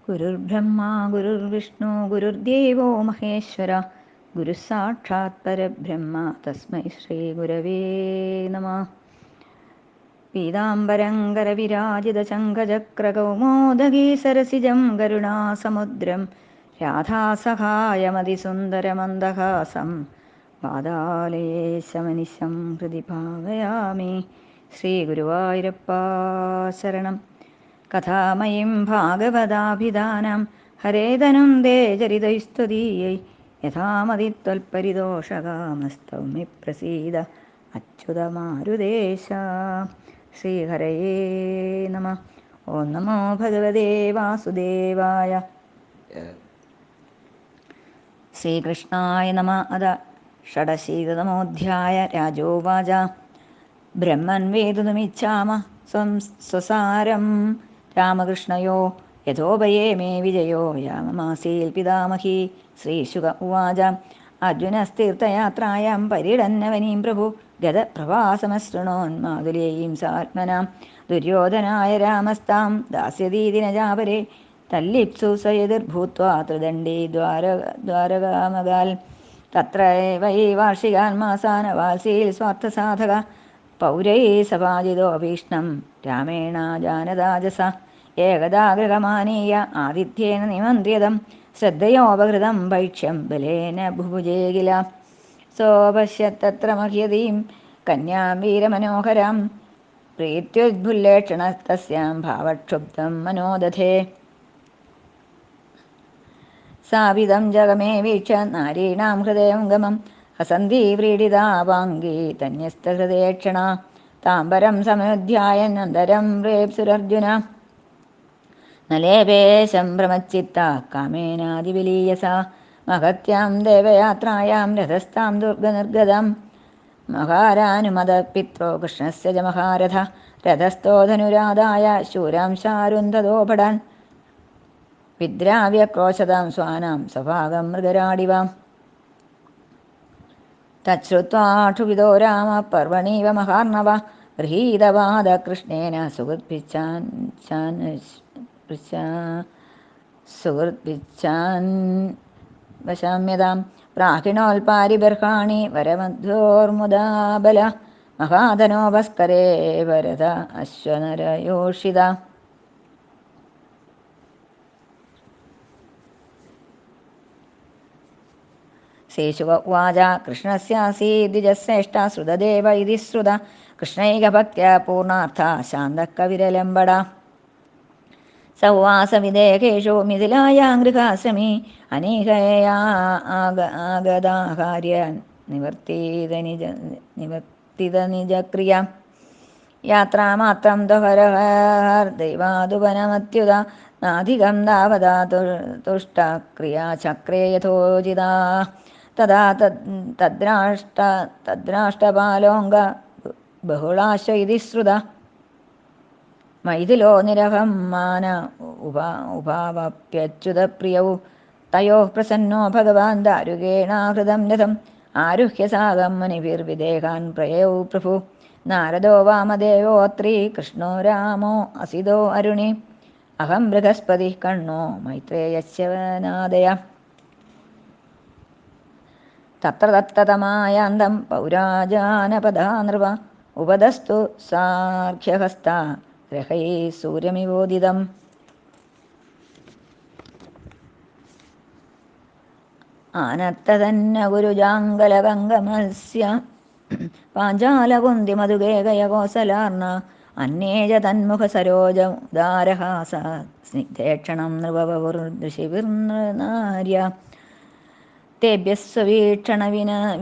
ഗുരുർബ്രഹ്മാ ഗുരുർവിഷ്ണു ഗുരുർദേവോ മഹേശ്വര ഗുരുഃ സാക്ഷാത് പരബ്രഹ്മ തസ്മൈ ശ്രീ ഗുരവേ നമഃ. പീതാംബരം കരവിരാജിതശങ്കചക്രകൗമോദഗീ സരസിജം കരുണാസമുദ്രം രാധാസഹായമതിസുന്ദരമന്ദഹാസം വാതാലയേശമനിശം ഹൃദി ഭാവയാമി. ശ്രീഗുരുവായൂരപ്പാ ശരണം. കഥാമയീം ഭാഗവതാഭിധാനം ഹരേതനും ദേ ചരിതൈസ്തുതീയൈ യഥാമതി ത്വൽപരിതോഷകാമസ്തൗ മേ പ്രസീദ അച്യുതമാരുദേശ. ശ്രീഹരയേ നമഃ. ഓം നമോ ഭഗവതേ വാസുദേവായ. ശ്രീകൃഷ്ണായ നമഃ. അത ഷഡശീതതമോऽധ്യായ. രാജോവാച ബ്രഹ്മൻ വേദുമിച്ഛാമ സ്വസാരം രാമകൃഷ്ണയോ യഥോഭയേ മേ വിജയോ യാമമാസീൽ പിതാമഹി. ശ്രീശുക ഉവാച അർജുനസ്തീർത്ഥയാത്രായാം പര്യടന്നവനീം പ്രഭു ഗതപ്രവാസമശൃണോന്മാതുലേയീം സാത്മനാം ദുര്യോധനായ രാമസ്താം ദാസ്യതീതി ന ചാപരേ തല്ലിപ്സു സയതിർഭൂത്വാ ത്രിദണ്ഡീ ദ്വാരകാമകാൽ തത്ര വൈ വാർഷികാൻ മാസാന വാത്സീൽ സ്വാർത്ഥസാധക പൗരൈ സഭാജിതോ ഭീഷ്ണം രാമേണ ജാനദാജസ ഏകദാ ഗൃഹമാനീയ ആതിഥ്യേന നിമന്ത്രിതം ശ്രദ്ധയോപഹൃതം ഭൈക്ഷ്യം ബലേന ഭുഭുജേ കില. സോപശ്യത്തത്ര മഹ്യതീം കന്യാം വീരമനോഹരാം പ്രീത്യുദ്ഭുല്ലേക്ഷണ തസ്യാം ഭാവക്ഷുബ്ധം മനോദധേ. സാവിധം ജഗമേ വീക്ഷ നാരീണാം ഹൃദയം ഗമം ഹസന്തി വ്രീഡിതാപാംഗീ തന്യസ്തഹൃദയേക്ഷണ താംബരം സമനുധ്യായൻ അന്തരം പ്രേപ്സുരർജുന നലേപേശം ഭ്രമച്ചിത്ത കാമേനാതിവിലീയസ മഹത്യാം ദേവയാത്രായാം രഥസ്ഥാം ദുർഗനിർഗതം മഹാരാനുമത പിത്രോ കൃഷ്ണസ്യ ച മഹാരഥ രഥസ്ഥോ ധനുരാദായ ശൂരാംശാരുന്ധതോ ഭടാൻ വിദ്രാവ്യക്രോശതാം സ്വാനാം സ്വഭാഗം മൃഗരാടിവാം. തച്ഛ്രുത്വാക്ഷുഭിതോ രാമ പർവണീവ മഹാർണവ ഗൃഹീതപാദ കൃഷ്ണേന സുഹൃദ്ഭിച്ചാൻ വശാമ്യതാം പ്രാഹിണോൽപാരിബർഹാണി വരമധ്യോർമുദാബല മഹാധനോപസ്കരേ വരദ അശ്വനരയോഷിത. ശ്രീശുക ഉവാച കൃഷ്ണസ്യാസീദ്വിജശ്രേഷ്ഠ ശ്രുതദേവ ഇതി ശ്രുത കൃഷ്ണൈകഭക്ത്യാ പൂർണാർത്ഥ ശാന്തഃ കവിരലംബട. സ ഉവാസ വിദേഹേഷു മിഥിലായാം ഗൃഹാശ്രമീ അനീകയാ ആഗതാകാര്യ നിവർത്തിതനിജക്രിയ യാത്രാമാത്രം ദൈവാതുപനമത്യുത നാധികം താവതാ തുഷ്ടക്രിയാചക്രേ യഥോചിതാ. തഥാ തദ്രാഷ്ടപാലോംഗ ബഹുളാശ്വ ഇതി ശ്രുത മൈഥിലോ നിരഹം മാന ഉപാവപ്യച്യുതപ്രിയൗ തയോഃ പ്രസന്നോ ഭഗവാൻ ദാരുകേണാഹൃതം രഥം ആരുഹ്യ സാഗം മുനിഭിർവിദേഹാൻ പ്രയയൗ പ്രഭു. നാരദോ വാമദേവോത്രീ കൃഷ്ണോ രാമോ അസിതോ അരുണി അഹം ബൃഹസ്പതി കണ്ണോ മൈത്രേയസ്യ നാദയ. തത്ര തത്തതമായാന്തം പൗരാജാനപദാ നൃപ ഉപദസ്തു സാർഘ്യഹസ്ത ഗ്രഹൈ സൂര്യമിവോദിതം. ആനത്തതന്ന ഗുരുജാംഗലഗംഗമസ്യ പാഞ്ചാലകുന്തി മധുഗേകയ കോസലാർണ അന്യേജ തന്മുഖ സരോജമുദാരഹാസ സ്നിഗ്ധേക്ഷണം നൃപവപുർദൃശിഭിർനാര്യ തേഭ്യസ്വീക്ഷണ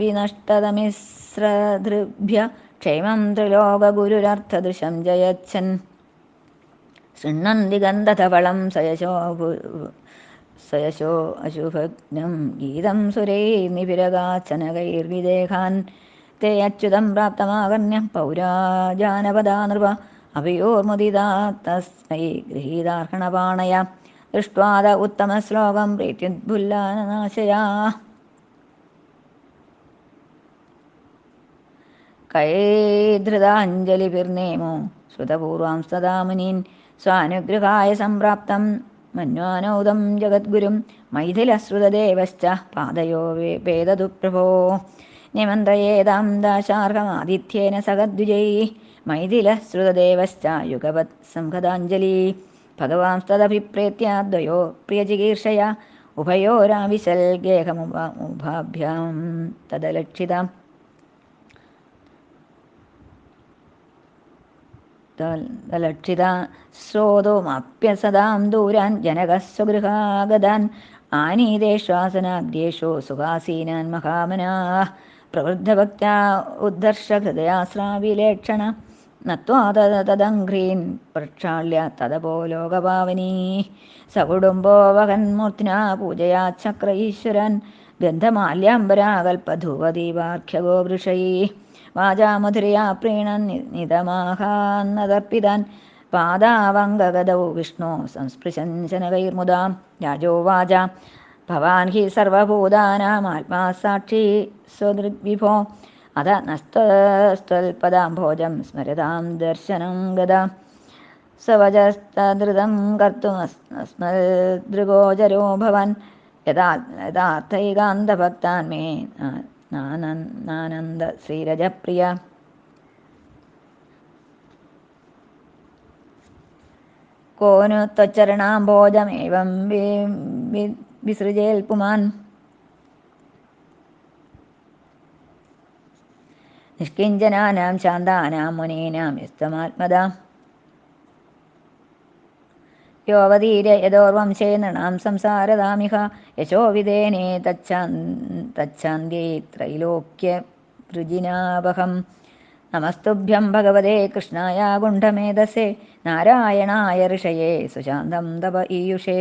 വിനഷ്ടതമിസ്രധൃഭ്യ ക്ഷേമം ത്രിലോകഗുരുരർത്ഥദൃശം ജയച്ഛൻ. ശൃണ്വന്തി ഗന്ധധവളം സയശോ അശുഭഗ്നം ഗീതം സുരൈർനിഭിരകാച്ചനകൈർവിദേഹാൻ തേ അച്യുതം പ്രാപ്തമാകർണ്യ പൗരാജാനപദാ നൃപ അഭയോർമുദിതാ തസ്മൈ ഗൃഹീതാർഹണപാണയ ദൃഷ്ട്വാദ ഉത്തമശ്ലോകം പ്രീത്യുദ്ഭുല്ലാനാശയാ. കൈധൃതാഞ്ജലിഭിർനേമോ ശ്രുതപൂർവാം സദാ മുനീൻ സ്വാനുഗ്രഹായ സംപ്രാപ്തം മന്വാനൗദം ജഗദ്ഗുരും മൈഥിലശ്രുതദേവശ്ച പാദയോ വേദതു പ്രഭോ നിമന്ത്രയേതാം ദാശാർഹമാദിത്യേന സഹദ്വിജൈ മൈഥിലശ്രുതദേവശ്ച യുഗപത് സംഹതാഞ്ജലി ഭഗവാൻസ്തദഭിപ്രേത്യ ദ്വയോ പ്രിയചികീർഷയ ഉഭയോരാവിശൽ ഗേഹമുഭാഭ്യാം തദലക്ഷിതാം ലക്ഷിത ശ്രോതോമപ്യസദാം ദൂരാൻ ജനകഃ സ്വഗൃഹാഗതാൻ ആനീതേഷ്വാസനാദ്യേഷു സുഖാസീനാൻ മഹാമനാഃ പ്രവൃദ്ധഭക്ത്യാ ഉദ്ധർഷഹൃദയാസ്രാവിലേക്ഷണ നത്വാ തദംഘ്രീൻ പ്രക്ഷാള്യ തദപോ ലോകപാവനീ സകുടുംബോ വഹന്മൂർത്തിനാ പൂജയാ ചക്ര ഈശ്വരൻ ഗന്ധമാല്യാംബരാകൽപധൂവദീപാർഘ്യഗോ വൃഷൈः വാചാമധുരയാ പ്രീണൻ നിതമാഹാന്നതർപ്പിതാൻ പാദാവംഗഗദൗ വിഷ്ണു സംസ്പൃശൻ ശനകൈർമുദാം രാജോവാച ഭവാൻ ഹി സർവഭൂതാനാമാത്മാ സാക്ഷി സ്വദൃഗ്വിഭോ അത നസ്ത്വൽപദാംഭോജം സ്മരതാം ദർശനം ഗദ സവജസ്തധൃതം കർത്തുമസ്മദൃഗോചരോ ഭവാൻ യഥാർത്ഥൈകാന്തഭക്താൻ മേ നാനന്ദ ശ്രീരജപ്രിയ കോനു ത്വച്ചരണാംഭോജമേവം വിസൃജേൽ പുമാൻ നിഷ്കിഞ്ചനാനാം ശാന്താനാം മുനീനാം യസ്തമാത്മദാ യോവതീര യദോർവംശേ നൃണാം സംസാരതാമിഹ യശോവിധേനേ തച്ഛാന്ത്യേ ത്രൈലോക്യവൃജിനാവഹം നമസ്തുഭ്യം ഭഗവതേ കൃഷ്ണായ ഗുണ്ഡമേധസേ നാരായണായ ഋഷയേ സുശാന്തം തപ ഈയുഷേ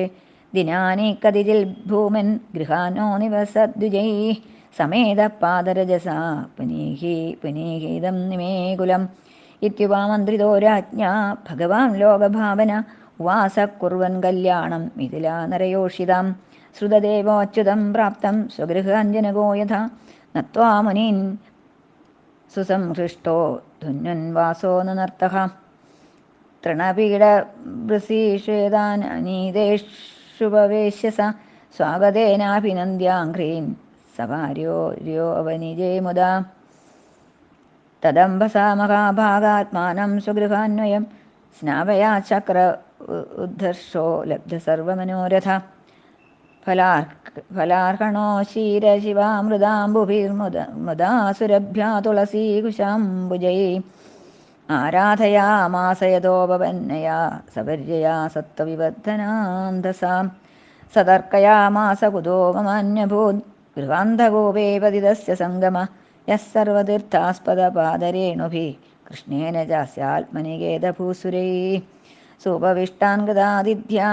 ദിനാനി കതിജിൽ ഭൂമൻ ഗൃഹാനോ നിവസദ്വിജൈഃ സമേത പാദരജസാ പുനീഹിതം നിമേകുലം ഇത്യുപമന്ത്രിതോ രാജ്ഞാ ഭഗവാൻ ലോകഭാവന ഉവാസ കുർവൻ കല്യാണം മിഥിലാ നരയോഷിതാം ശ്രുതദേവോച്യുതം പ്രാപ്തം സ്വഗൃഹാഞ്ജനകോ യഥാ നത്വാ മുനീൻ സുസംഹൃഷ്ടോ ധുന്വൻ വാസോ നർത്തഃ തൃണപീഡവൃഷീഷേതാനീതേഷുപവേശ്യ സ സ്വാഗതേനാഭിനന്ദ്യാഘ്രീൻ സഭാര്യോവനിജേ മുദാ തദംബസാ മഹാഭാഗാത്മാനം സ്വഗൃഹാന്വയം സ്നാപയാ ചക്ര ഉദ്ധർഷോ ലബ്ധസർവമനോരഥ ഫലാർഹണോ ക്ഷീരശിവാമൃതാംബുഭിർമുദാസുരഭ്യാ തുളസീകുശാംബുജൈ ആരാധയാമാസയതോപപന്നയാ സപര്യയാ സത്വവിവർധനാന്തസാം സതർക്കയാമാസ കുതോ മമാന്യഭൂത് ഗൃഹാന്ധഗോപേ പതിതസ്യ സംഗമ യഃ സർവതീർത്ഥാസ്പദപാദരേണുഭിः കൃഷ്ണേന ചാസ്യാത്മനികേതഭൂസുരൈः സൂപവിഷ്ടാൻ ഗതാദിധ്യാ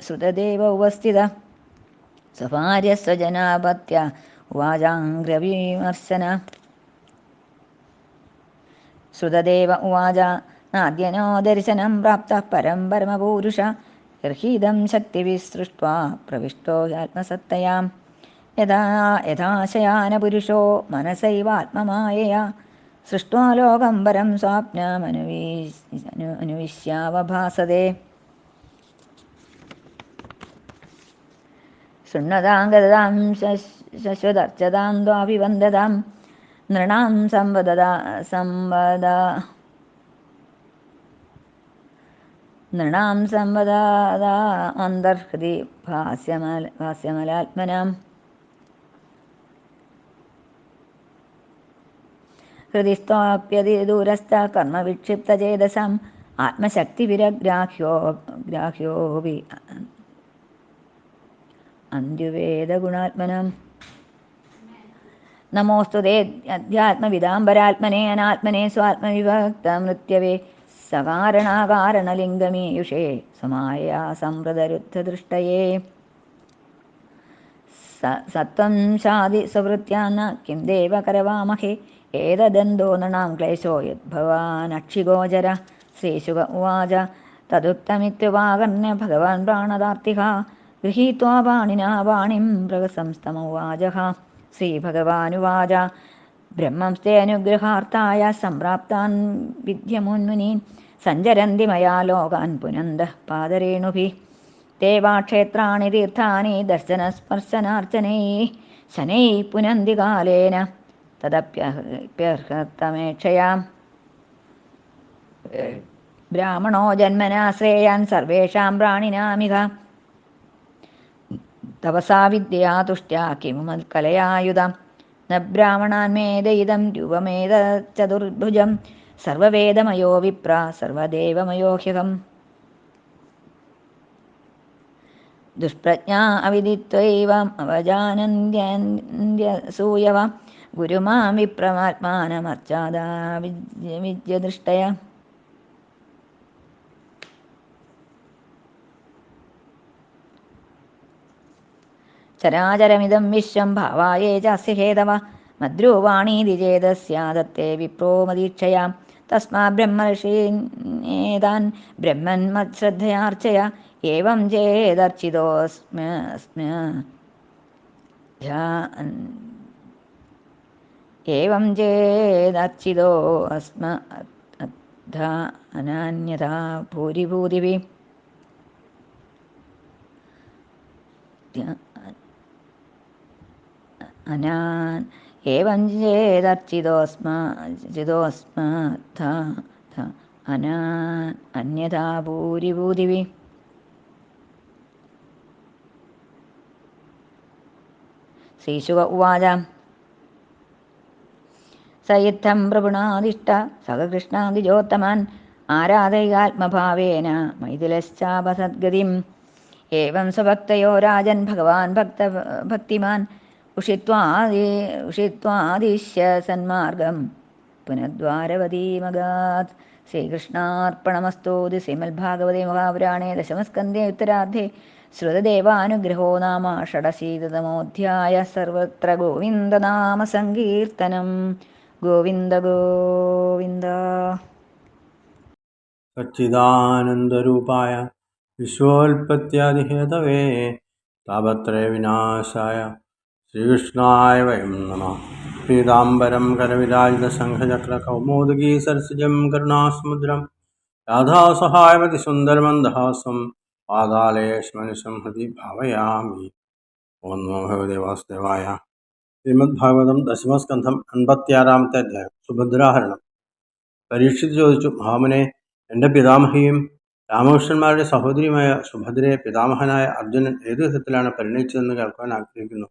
ശ്രുതദേവ ഉപസ്ഥിത സ്വഭാര്യ സ്വജനാപത്യ ഉവാചാംഗ്രവിമർശന ശ്രുതദേവ ഉവാച നാദ്യനോ ദർശനം പ്രാപ്തഃ പരം പരമപൂരുഷ ഗർഹീതം ശക്തിവിസൃഷ്ട്വാ പ്രവിഷ്ടോ ആത്മസത്തയാം യഥാശയാനപുരുഷോ മനസൈവാത്മമായയാ സൃഷ്ട്വാ ലോകം പരം സ്വാപ്നമനുവിശ്യാവഭാസതേ ശൃണ്വതാം ഗതതാം ശശ്വതർച്ചതാം ദ്വാഭിവന്ദതാം നൃണാം സംവദതാ അന്തർഹൃദി ഭാസ്യമലാത്മനാം ഹൃദിസ്ത്വാപ്യതിദൂരസ്ഥ കർമ്മവിക്ഷിപ്തചേതസാം ആത്മശക്തിവിരഗ്രാഹ്യോപി അന്ത്യുവേദഗുണാത്മനം നമോസ്തുതേ അധ്യാത്മവിദാംബരാത്മനെ അനാത്മനെ സ്വാത്മവിഭക്തമൃത്യവേ സകാരണാകാരണലിംഗമീയുഷേ സമായാ സംവൃതരുദ്ധദൃഷ്ടയേ സത്വം ശാദി സ്വവൃത്യാന്ന കിം ദേവ കരവാമഹേ ഏതദന്തോ നൃണാം ക്ലേശോ യദ്ഭവാനക്ഷിഗോചര ശ്രീശുക ഉവാച തദുക്തമിത്യുപാകർണ്യ ഭഗവാൻ പ്രാണദാർത്തിഹ ഗൃഹീത്വാ പാണിനാ പാണിം മൃഗസംസ്തമുവാചഃ ശ്രീഭഗവാനുവാച ബ്രഹ്മംസ്തേ അനുഗ്രഹാർത്ഥായ സംപ്രാപ്താൻ വിദ്യമുന്മുനീൻ സഞ്ചരന്തി മയാ ലോകാൻ പുനന്തഃ പാദരേണുഭിः ते वा क्षेत्राणि तीर्थानि दर्शनस्पर्शनार्चनैः शनैः पुनन्ति कालेन तदप्यर्हतमेक्षया ब्राह्मणो जन्मना श्रेयान् सर्वेषां प्राणिनामिह तपसा विद्यया तुष्ट्या किमुत्कलयायुधं न ब्राह्मणान्मेदयिदं रूपमेतच्चतुर्भुजं सर्ववेदमयो विप्र सर्वदेवमयो ह्यहम् दुष्प्रज्ञा अविदित्वैवम् अवजानन्त्यसूयव गुरुमां विप्रमात्मानमर्चादा विद्यदृष्टय चराचरमिदं विश्वं भावाये चास्य हेतव मद्रूवाणीति चेदस्यादत्ते विप्रो मदीक्षया तस्मात् ब्रह्मर्षीनेतान् ब्रह्मन्मत्श्रद्धयार्चय एवं चेदर्चितोऽस्मद्धा अनान्यथा भूरिभूतिभिः एवं चेदर्चितोऽस्मद्धा अन्यथा भूरिभूतिभिः श्रीशुक उवाच स इत्थं प्रपुणादिष्ट सखकृष्णादिजोत्तमान् आराधयिकात्मभावेन मैथिलश्चापसद्गतिम् एवं स्वभक्तयो राजन् भगवान् भक्तिमान् उषित्वादिश्य सन्मार्गं पुनद्वारवतीमगात् श्रीकृष्णार्पणमस्तु श्रीमद्भागवते महापुराणे दशमस्कन्धे उत्तरार्धे श्रुतदेवानुग्रहो नाम षडशीततमोऽध्यायः सर्वत्र गोविन्दनामसङ्कीर्तनं गोविन्द गोविन्द सच्चिदानन्दरूपाय विश्वोत्पत्त्यादिहेतवे तापत्रयविनाशाय श्रीकृष्णाय वयं नमः। पीताम्बरं करविराजितशङ्खचक्रकौमोदगी सरसिजं करुणासमुद्रं राधासहायवतिसुन्दरमन्दहासं पादालयेष्मनिशं हृदि भावयामि। ओं नमो भगवते वासुदेवाय। ശ്രീമദ്ഭാഗവതം ദശമസ്കന്ധം 56-ാമത്തെ അധ്യായം. സുഭദ്രാഹരണം. പരീക്ഷിത് ചോദിച്ചു, മഹാമുനെ, എൻ്റെ പിതാമഹിയും രാമകൃഷ്ണന്മാരുടെ സഹോദരിയുമായ സുഭദ്രയെ പിതാമഹനായ അർജുനൻ ഏതു വിധത്തിലാണ് പരിണയിച്ചതെന്ന് കേൾക്കാൻ ആഗ്രഹിക്കുന്നു.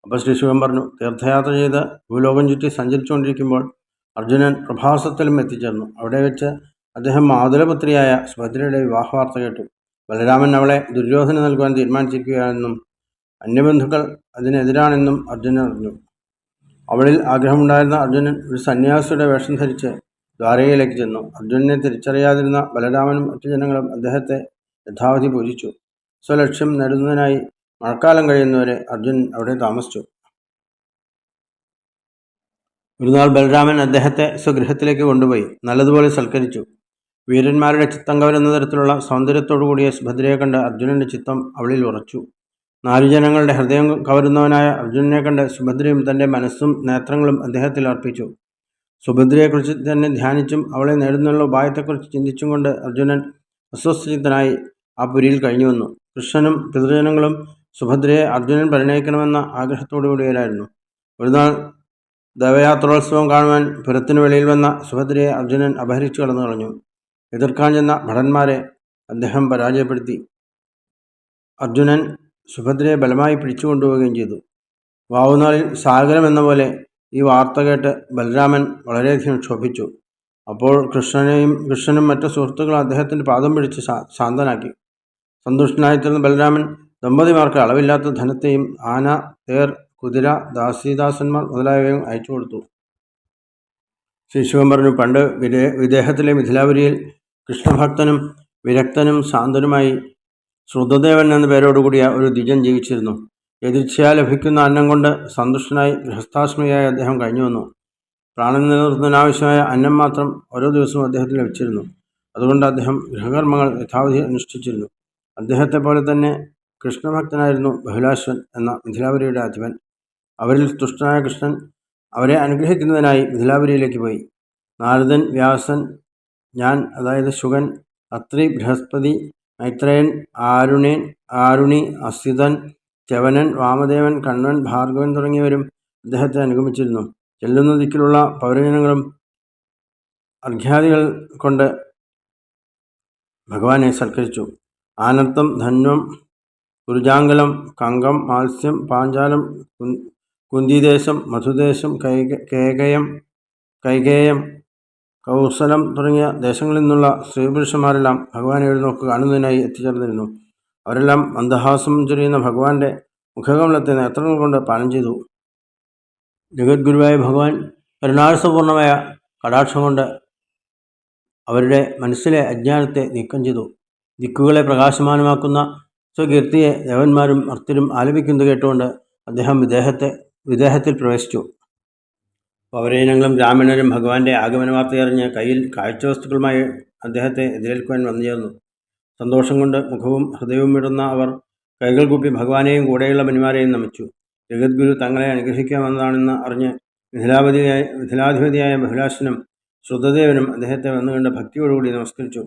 അപ്പോൾ ശ്രീശുഖൻ പറഞ്ഞു, തീർത്ഥയാത്ര ചെയ്ത് ഭൂലോകം ചുറ്റി സഞ്ചരിച്ചുകൊണ്ടിരിക്കുമ്പോൾ അർജുനൻ പ്രഭാസത്തിലും എത്തിച്ചേർന്നു. അവിടെ വെച്ച് അദ്ദേഹം മാതുലപുത്രിയായ സുഭദ്രയുടെ വിവാഹവാർത്ത കേട്ടു. ബലരാമൻ അവളെ ദുര്യോധന നൽകുവാൻ തീരുമാനിച്ചിരിക്കുകയാണെന്നും അന്യബന്ധുക്കൾ അതിനെതിരാണെന്നും അർജുനൻ അറിഞ്ഞു. അവളിൽ ആഗ്രഹമുണ്ടായിരുന്ന അർജുനൻ ഒരു സന്യാസിയുടെ വേഷം ധരിച്ച് ദ്വാരകയിലേക്ക് ചെന്നു. അർജുനനെ തിരിച്ചറിയാതിരുന്ന ബലരാമനും മറ്റു ജനങ്ങളും അദ്ദേഹത്തെ യഥാവധി പൂജിച്ചു. സ്വലക്ഷ്യം നേടുന്നതിനായി മഴക്കാലം കഴിയുന്നവരെ അർജുനൻ അവിടെ താമസിച്ചു. ഒരു നാൾ ബലരാമൻ അദ്ദേഹത്തെ സ്വഗൃഹത്തിലേക്ക് കൊണ്ടുപോയി നല്ലതുപോലെ സൽക്കരിച്ചു. വീരന്മാരുടെ ചിത്തം കവരുന്ന തരത്തിലുള്ള സൗന്ദര്യത്തോടുകൂടിയ സുഭദ്രയെ കണ്ട് അർജുനന്റെ ചിത്തം അവളിൽ ഉറച്ചു. 4 ജനങ്ങളുടെ ഹൃദയം കവരുന്നവനായ അർജുനനെ കണ്ട് സുഭദ്രയും തൻ്റെ മനസ്സും നേത്രങ്ങളും അദ്ദേഹത്തിൽ അർപ്പിച്ചു. സുഭദ്രയെക്കുറിച്ച് തന്നെ ധ്യാനിച്ചും അവളെ നേടുന്നുള്ള ഉപായത്തെക്കുറിച്ച് ചിന്തിച്ചും കൊണ്ട് അർജുനൻ അസ്വസ്ഥചിത്തനായി ആ പുരിയിൽ കഴിഞ്ഞു വന്നു. കൃഷ്ണനും പിതൃജനങ്ങളും സുഭദ്രയെ അർജുനൻ പരിണയിക്കണമെന്ന ആഗ്രഹത്തോടുകൂടിയവരായിരുന്നു. ഒരു നാൾ ദേവയാത്രോത്സവം കാണുവാൻ പുരത്തിനു വെളിയിൽ വന്ന സുഭദ്രയെ അർജുനൻ അപഹരിച്ചു കടന്നു കളഞ്ഞു. എതിർക്കാൻ ചെന്ന ഭടന്മാരെ അദ്ദേഹം പരാജയപ്പെടുത്തി. അർജുനൻ സുഭദ്രയെ ബലമായി പിടിച്ചുകൊണ്ടുപോവുകയും ചെയ്തു. വാവുനാളിൽ സാഗരം എന്ന പോലെ ഈ വാർത്ത കേട്ട് ബലരാമൻ വളരെയധികം ക്ഷോഭിച്ചു. അപ്പോൾ കൃഷ്ണനും മറ്റു സുഹൃത്തുക്കളും അദ്ദേഹത്തിൻ്റെ പാദം പിടിച്ച് ശാന്തനാക്കി. സന്തുഷ്ടനായിത്തീർന്ന ബലരാമൻ ദമ്പതിമാർക്ക് അളവില്ലാത്ത ധനത്തെയും ആന, തേർ, കുതിര, ദാസീദാസന്മാർ മുതലായവയും അയച്ചു കൊടുത്തു. ശ്രീശുഖൻ പറഞ്ഞു, പണ്ട് വിദേഹത്തിലെ മിഥിലാപുരിയിൽ കൃഷ്ണഭക്തനും വിരക്തനും ശാന്തനുമായി ശ്രുതദേവൻ എന്ന പേരോടുകൂടിയ ഒരു ദ്വിജൻ ജീവിച്ചിരുന്നു. യദൃച്ഛയാ ലഭിക്കുന്ന അന്നം കൊണ്ട് സന്തുഷ്ടനായി ഗൃഹസ്ഥാശ്രമിയായി അദ്ദേഹം കഴിഞ്ഞു വന്നു. പ്രാണൻ നിലനിർത്തുന്നതിനാവശ്യമായ അന്നം മാത്രം ഓരോ ദിവസവും അദ്ദേഹത്തിന് ലഭിച്ചിരുന്നു. അതുകൊണ്ട് അദ്ദേഹം ഗൃഹകർമ്മങ്ങൾ യഥാവധി അനുഷ്ഠിച്ചിരുന്നു. അദ്ദേഹത്തെ പോലെ തന്നെ കൃഷ്ണഭക്തനായിരുന്നു ബഹുലാശ്വൻ എന്ന മിഥിലാപുരിയുടെ അധിപൻ. അവരിൽ തുഷ്ടനായ കൃഷ്ണൻ അവരെ അനുഗ്രഹിക്കുന്നതിനായി മിഥിലാപുരിയിലേക്ക് പോയി. നാരദൻ, വ്യാസൻ, ഞാൻ, അതായത് ശുകൻ, അത്രി, ബൃഹസ്പതി, മൈത്രേയൻ, ആരുണി, അസിതൻ, ച്യവനൻ, വാമദേവൻ, കണ്വൻ, ഭാർഗവൻ തുടങ്ങിയവരും അദ്ദേഹത്തെ അനുഗമിച്ചിരുന്നു. ചെല്ലുന്ന ദിക്കിലുള്ള പൗരജനങ്ങളും അർഘ്യാദികൾ കൊണ്ട് ഭഗവാനെ സൽക്കരിച്ചു. ആനർത്തം, ധന്വം, കുരുജാങ്കലം, കങ്കം, മാത്സ്യം, പാഞ്ചാലം, കുന്തിദേശം, മധുദേശം, കൈകേയം, കൗസലം തുടങ്ങിയ ദേശങ്ങളിൽ നിന്നുള്ള സ്ത്രീപുരുഷന്മാരെല്ലാം ഭഗവാനെ എഴുന്നോക്ക് കാണുന്നതിനായി എത്തിച്ചേർന്നിരുന്നു. അവരെല്ലാം മന്ദഹാസം ചൊരിയുന്ന ഭഗവാന്റെ മുഖകമലത്തെ നേത്രങ്ങൾ കൊണ്ട് പാനം ചെയ്തു. ജഗദ്ഗുരുവായ ഭഗവാൻ കരുണാരസപൂർണമായ കടാക്ഷം കൊണ്ട് അവരുടെ മനസ്സിലെ അജ്ഞാനത്തെ നീക്കം ചെയ്തു. ദിക്കുകളെ പ്രകാശമാനമാക്കുന്ന സ്വകീർത്തിയെ ദേവന്മാരും മർത്യരും ആലപിക്കുന്നത് കേട്ടുകൊണ്ട് അദ്ദേഹം വിദേഹത്തിൽ പ്രവേശിച്ചു. പൗരജനങ്ങളും ബ്രാഹ്മണരും ഭഗവാന്റെ ആഗമന വാർത്തയറിഞ്ഞ് കയ്യിൽ കാഴ്ചവസ്തുക്കളുമായി അദ്ദേഹത്തെ എതിരേൽക്കുവാൻ വന്നുചേർന്നു. സന്തോഷം കൊണ്ട് മുഖവും ഹൃദയവും വിടുന്ന അവർ കൈകൾ കൂപ്പി ഭഗവാനെയും കൂടെയുള്ള മുനിമാരെയും നമിച്ചു. ജഗദ്ഗുരു തങ്ങളെ അനുഗ്രഹിക്കാൻ വന്നതാണെന്ന് അറിഞ്ഞ് മിഥിലാധിപതിയായ ബഹുലാശ്വനും ശ്രുതദേവനും അദ്ദേഹത്തെ വന്നുകണ്ട് ഭക്തിയോടുകൂടി നമസ്കരിച്ചു.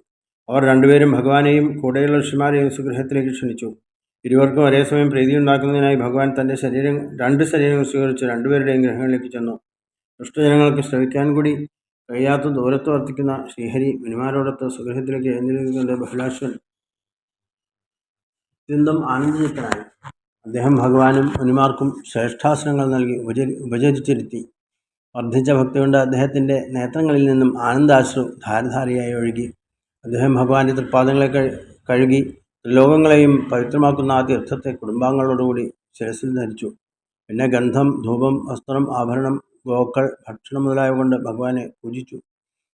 അവർ രണ്ടുപേരും ഭഗവാനെയും കൂടെയുള്ള ഋഷിമാരെയും സ്വഗൃഹത്തിലേക്ക് ക്ഷണിച്ചു. ഇരുവർക്കും ഒരേ സമയം പ്രീതിയുണ്ടാക്കുന്നതിനായി ഭഗവാൻ തൻ്റെ രണ്ട് ശരീരങ്ങൾ സ്വീകരിച്ച് രണ്ടുപേരുടെയും ഗ്രഹങ്ങളിലേക്ക് ചെന്നു. ദുഷ്ടജനങ്ങൾക്ക് ശ്രവിക്കാൻ കൂടി കഴിയാത്ത ദൂരത്ത് വർത്തിക്കുന്ന ശ്രീഹരി മുനിമാരോടൊത്ത് സ്വഗൃഹത്തിലേക്ക് എഴുന്നേൽക്കൊണ്ട് ബഹുലാശ്വൻ അത്യന്തം ആനന്ദചിത്തനായി. അദ്ദേഹം ഭഗവാനും മുനിമാർക്കും ശ്രേഷ്ഠാസനങ്ങൾ നൽകി ഉപചരിച്ചിരുത്തി. വർദ്ധിച്ച ഭക്തി കൊണ്ട് അദ്ദേഹത്തിൻ്റെ നേത്രങ്ങളിൽ നിന്നും ആനന്ദാശ്രു ധാരധാരയായി ഒഴുകി. അദ്ദേഹം ഭഗവാന്റെ തൃപ്പാദങ്ങളെ കഴുകി ത്രിലോകങ്ങളെയും പവിത്രമാക്കുന്ന ആ തീർത്ഥത്തെ കുടുംബാംഗങ്ങളോടുകൂടി ശിരസിൽ ധരിച്ചു. പിന്നെ ഗന്ധം, ധൂപം, വസ്ത്രം, ആഭരണം, ഗോക്കൾ, ഭക്ഷണം മുതലായവ കൊണ്ട് ഭഗവാനെ പൂജിച്ചു.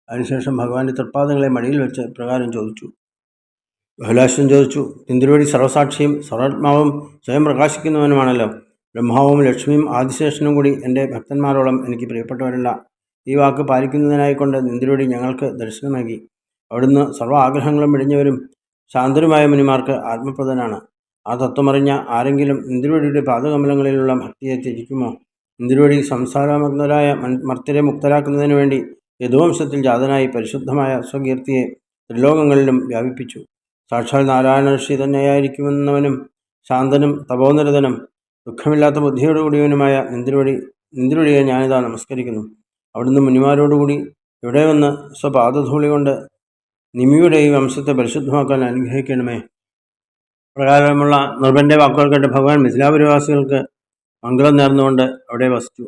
അതിനുശേഷം ഭഗവാന്റെ തൃപ്പാദങ്ങളെ മടിയിൽ വെച്ച് പ്രകാരം ചോദിച്ചു. ബഹുലാശ്വൻ ചോദിച്ചു, ഇന്ദിരവടി സർവസാക്ഷിയും സർവാത്മാവും സ്വയം പ്രകാശിക്കുന്നവനുമാണല്ലോ. ബ്രഹ്മാവും ലക്ഷ്മിയും ആദിശേഷനും കൂടി എൻ്റെ ഭക്തന്മാരോളം എനിക്ക് പ്രിയപ്പെട്ടവരല്ല. ഈ വാക്ക് പാലിക്കുന്നതിനായിക്കൊണ്ട് ഇന്ദിരവടി ഞങ്ങൾക്ക് ദർശനം നൽകി. അവിടുന്ന് സർവ്വ ആഗ്രഹങ്ങളും വെടിഞ്ഞവരും ശാന്തരുമായ മുനിമാർക്ക് ആത്മപ്രദനാണ്. ആ തത്വമറിഞ്ഞ ആരെങ്കിലും ഇന്ദിരവടിയുടെ പാദകമലങ്ങളിലുള്ള ഭക്തിയെ ത്യജിക്കുമോ? ഇന്ദിരവടി സംസാരമഗ്നരായ മർത്യരെ മുക്തരാക്കുന്നതിനു വേണ്ടി യദുവംശത്തിൽ ജാതനായി പരിശുദ്ധമായ സ്വകീർത്തിയെ ത്രിലോകങ്ങളിലും വ്യാപിപ്പിച്ചു. സാക്ഷാൽ നാരായണ ഋഷി തന്നെയായിരിക്കുമെന്നവനും ശാന്തനും തപോനിരതനും ദുഃഖമില്ലാത്ത ബുദ്ധിയോടുകൂടിയവനുമായ ഇന്ദിരവടിയെ ഞാനിതാ നമസ്കരിക്കുന്നു. അവിടുന്ന് മുനിമാരോടുകൂടി ഇവിടെ വന്ന് സ്വപാദധൂളി കൊണ്ട് നിമിയുടെ ഈ വംശത്തെ പരിശുദ്ധമാക്കാൻ അനുഗ്രഹിക്കണമേ. പ്രകാരമുള്ള നൃപന്റെ വാക്കുകൾ കേട്ട് ഭഗവാൻ മിഥിലാപുരവാസികൾക്ക് മംഗളം നേർന്നുകൊണ്ട് അവിടെ വസിച്ചു.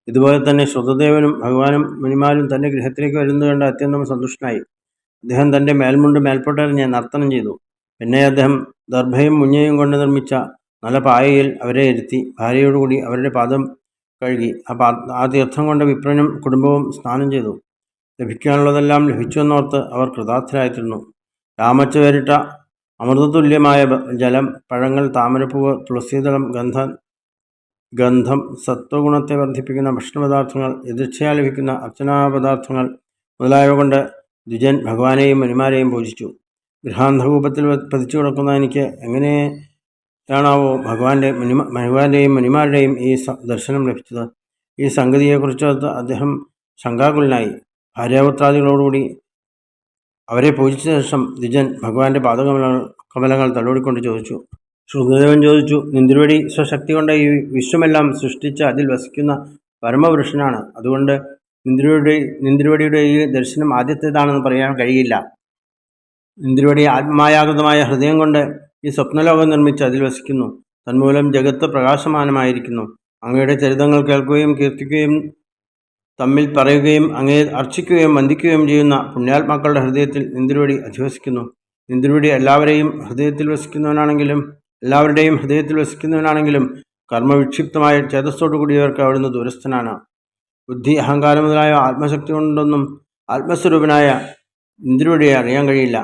ഇതുപോലെ തന്നെ ശ്രുതദേവനും ഭഗവാനും മുനിമാരും തൻ്റെ ഗൃഹത്തിലേക്ക് വരുന്നത് കണ്ട് അത്യന്തം സന്തുഷ്ടനായി. അദ്ദേഹം തൻ്റെ മേൽമുണ്ട് മേൽപോട്ടെറിഞ്ഞ് നർത്തനം ചെയ്തു. പിന്നെ അദ്ദേഹം ദർഭയും മുഞ്ഞയും കൊണ്ട് നിർമ്മിച്ച നല്ല പായയിൽ അവരെ ഇരുത്തി ഭാര്യയോടുകൂടി അവരുടെ പാദം കഴുകി. ആ തീർത്ഥം കൊണ്ട് വിപ്രനും കുടുംബവും സ്നാനം ചെയ്തു. ലഭിക്കാനുള്ളതെല്ലാം ലഭിച്ചുവെന്നോർത്ത് അവർ കൃതാർത്ഥരായിത്തീർന്നു. രാമച്ച വേറിട്ട അമൃതതുല്യമായ ജലം, പഴങ്ങൾ, താമരപ്പൂവ്, തുളസീതളം, ഗന്ധം, സത്വഗുണത്തെ വർദ്ധിപ്പിക്കുന്ന ഭക്ഷണപദാർത്ഥങ്ങൾ, എതിർച്ചയാ ലഭിക്കുന്ന അർച്ചനാപദാർത്ഥങ്ങൾ മുതലായവ കൊണ്ട് ദ്വിജൻ ഭഗവാനെയും മുനിമാരെയും ഗൃഹാന്ധകൂപത്തിൽ പതിച്ചു കിടക്കുന്ന എനിക്ക് എങ്ങനെയാണാവോ ഭഗവാന്റെയും മുനിമാരുടെയും ഈ ദർശനം ലഭിച്ചത്? ഈ സംഗതിയെക്കുറിച്ചോർത്ത് അദ്ദേഹം ശങ്കാകുലനായി. ഭാര്യാപുത്രാദികളോടുകൂടി അവരെ പൂജിച്ച ശേഷം ദ്വിജൻ ഭഗവാന്റെ പാദകമലങ്ങൾ തലോടിക്കൊണ്ട് ചോദിച്ചു. ശ്രുതദേവൻ ചോദിച്ചു, ഇന്ദിരവടി സ്വശക്തി കൊണ്ട് ഈ വിശ്വമെല്ലാം സൃഷ്ടിച്ച് അതിൽ വസിക്കുന്ന പരമപുരുഷനാണ്. അതുകൊണ്ട് ഇന്ദിരവടിയുടെ ഈ ദർശനം ആദ്യത്തേതാണെന്ന് പറയാൻ കഴിയില്ല. ഇന്ദിരവടി ആത്മായാകൃതമായ ഹൃദയം കൊണ്ട് ഈ സ്വപ്നലോകം നിർമ്മിച്ച് അതിൽ വസിക്കുന്നു. തന്മൂലം ജഗത്ത് പ്രകാശമാനമായിരിക്കുന്നു. അങ്ങയുടെ ചരിതങ്ങൾ കേൾക്കുകയും കീർത്തിക്കുകയും തമ്മിൽ പറയുകയും അങ്ങയെ അർച്ചിക്കുകയും വന്ദിക്കുകയും ചെയ്യുന്ന പുണ്യാത്മാക്കളുടെ ഹൃദയത്തിൽ ഇന്ദിരവടി അധിവസിക്കുന്നു. ഇന്ദിരവടി എല്ലാവരുടെയും ഹൃദയത്തിൽ വസിക്കുന്നവനാണെങ്കിലും കർമ്മവിക്ഷിപ്തമായ ചേതസ്സോടു കൂടിയവർക്ക് അവിടുന്ന് ദൂരസ്ഥനാണ്. ബുദ്ധി, അഹങ്കാരം മുതലായ ആത്മശക്തി കൊണ്ടൊന്നും ആത്മസ്വരൂപനായ ഇന്ദിരവടിയെ അറിയാൻ കഴിയില്ല.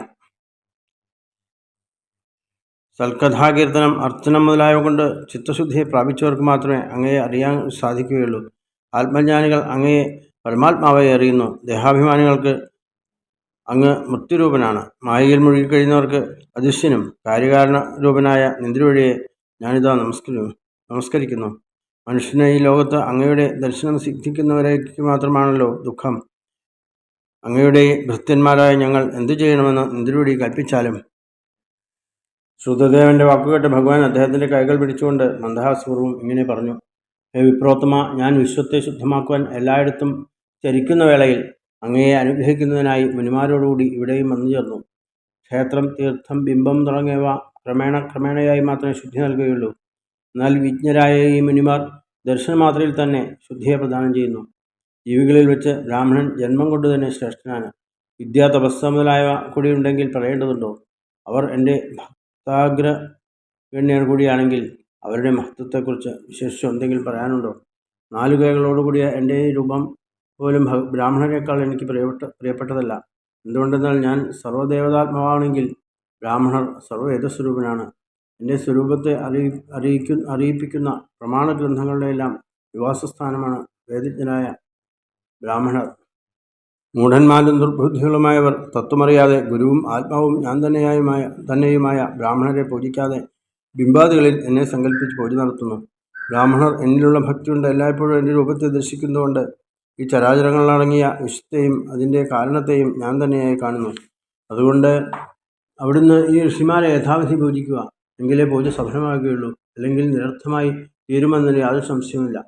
സൽക്കഥാകീർത്തനം, അർച്ചനം മുതലായവ കൊണ്ട് ചിത്തശുദ്ധിയെ പ്രാപിച്ചവർക്ക് മാത്രമേ അങ്ങയെ അറിയാൻ സാധിക്കുകയുള്ളൂ. ആത്മജ്ഞാനികൾ അങ്ങയെ പരമാത്മാവായി അറിയുന്നു. ദേഹാഭിമാനികൾക്ക് അങ്ങ് മൃത്യുരൂപനാണ്. മായയിൽ മുഴുകിക്കഴിയുന്നവർക്ക് അദൃശ്യനും കാര്യകാരണരൂപനായ ഇന്ദിരവടിയെ ഞാനിതാ നമസ്കരിക്കുന്നു. മനുഷ്യന് ഈ ലോകത്ത് അങ്ങയുടെ ദർശനം സിദ്ധിക്കുന്നവരേക്ക് മാത്രമാണല്ലോ ദുഃഖം. അങ്ങയുടെ ഭൃത്യന്മാരായ ഞങ്ങൾ എന്തു ചെയ്യണമെന്ന് ഇന്ദിരവടി കൽപ്പിച്ചാലും ശ്രുതദേവന്റെ വാക്കുകേട്ട് ഭഗവാൻ അദ്ദേഹത്തിന്റെ കൈകൾ പിടിച്ചുകൊണ്ട് മന്ദഹാസപൂർവ്വം ഇങ്ങനെ പറഞ്ഞു: ഹേ വിപ്രോത്തമ, ഞാൻ വിശ്വത്തെ ശുദ്ധമാക്കുവാൻ എല്ലായിടത്തും ചരിക്കുന്ന വേളയിൽ അങ്ങയെ അനുഗ്രഹിക്കുന്നതിനായി മുനിമാരോടുകൂടി ഇവിടെയും വന്നു ചേർന്നു. ക്ഷേത്രം, തീർത്ഥം, ബിംബം തുടങ്ങിയവ ക്രമേണയായി മാത്രമേ ശുദ്ധി നൽകുകയുള്ളൂ. എന്നാൽ വിജ്ഞരായ ഈ മുനിമാർ ദർശനമാത്രയിൽ തന്നെ ശുദ്ധിയെ പ്രദാനം ചെയ്യുന്നു. ജീവികളിൽ വെച്ച് ബ്രാഹ്മണൻ ജന്മം കൊണ്ട് തന്നെ ശ്രേഷ്ഠനാണ്. വിദ്യ, തപസ് മുതലായവ കൂടിയുണ്ടെങ്കിൽ പറയേണ്ടതുണ്ടോ? അവർ എൻ്റെ ഭക്താഗ്രഗണ്യർ കൂടിയാണെങ്കിൽ അവരുടെ മഹത്വത്തെക്കുറിച്ച് വിശേഷിച്ച് എന്തെങ്കിലും പറയാനുണ്ടോ? 4 കൈകളോടുകൂടിയ എൻ്റെ ഈ രൂപം പോലും ബ്രാഹ്മണരെക്കാൾ എനിക്ക് പ്രിയപ്പെട്ടതല്ല. എന്തുകൊണ്ടെന്നാൽ ഞാൻ സർവ്വദേവതാത്മാവാണെങ്കിൽ ബ്രാഹ്മണർ സർവ്വവേദസ്വരൂപനാണ്. എൻ്റെ സ്വരൂപത്തെ അറിയിപ്പിക്കുന്ന പ്രമാണഗ്രന്ഥങ്ങളുടെ എല്ലാം നിവാസസ്ഥാനമാണ് വേദജ്ഞരായ ബ്രാഹ്മണർ. മൂഢന്മാരും ദുർബുദ്ധികളുമായവർ തത്വമറിയാതെ ഗുരുവും ആത്മാവും ഞാൻ തന്നെയുമായ ബ്രാഹ്മണരെ പൂജിക്കാതെ ബിംബാദികളിൽ എന്നെ സങ്കല്പിച്ച് പൂജ നടത്തുന്നു. ബ്രാഹ്മണർ എന്നിലുള്ള ഭക്തിയുണ്ട് എല്ലായ്പ്പോഴും എൻ്റെ രൂപത്തെ ദർശിക്കുന്നതുകൊണ്ട് ഈ ചരാചരങ്ങളടങ്ങിയ വിശ്വത്തെയും അതിൻ്റെ കാരണത്തെയും ഞാൻ തന്നെയായി കാണുന്നു. അതുകൊണ്ട് അവിടുന്ന് ഈ ഋഷിമാരെ യഥാവിധി പൂജിക്കുക, എങ്കിലേ പൂജ സഫലമാകുകയുള്ളൂ. അല്ലെങ്കിൽ നിരർത്ഥമായി തീരുമെന്നതിന് യാതൊരു സംശയവുമില്ല.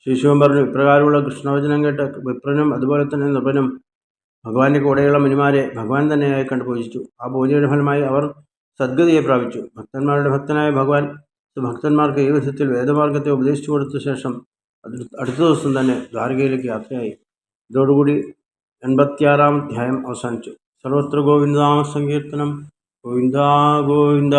ശ്രീശിവൻ പറഞ്ഞു. ഇപ്രകാരമുള്ള കൃഷ്ണവചനം കേട്ട് വിപ്രനും അതുപോലെ തന്നെ നൃപനും ഭഗവാന്റെ കൂടെയുള്ള മുനിമാരെ ഭഗവാൻ തന്നെയായി കണ്ടു പൂജിച്ചു. ആ പൂജയുടെ ഫലമായി അവർ സദ്ഗതിയെ പ്രാപിച്ചു. ഭക്തന്മാരുടെ ഭക്തനായ ഭഗവാൻ ഭക്തന്മാർക്ക് ഈ വിധത്തിൽ വേദമാർഗത്തെ ഉപദേശിച്ചു കൊടുത്ത ശേഷം അടുത്ത ദിവസം തന്നെ ദ്വാരകയിലേക്ക് യാത്രയായി. ഇതോടുകൂടി 86-ാം അധ്യായം അവസാനിച്ചു. സർവത്ര ഗോവിന്ദനാമ സങ്കീർത്തനം. ഗോവിന്ദ ഗോവിന്ദ.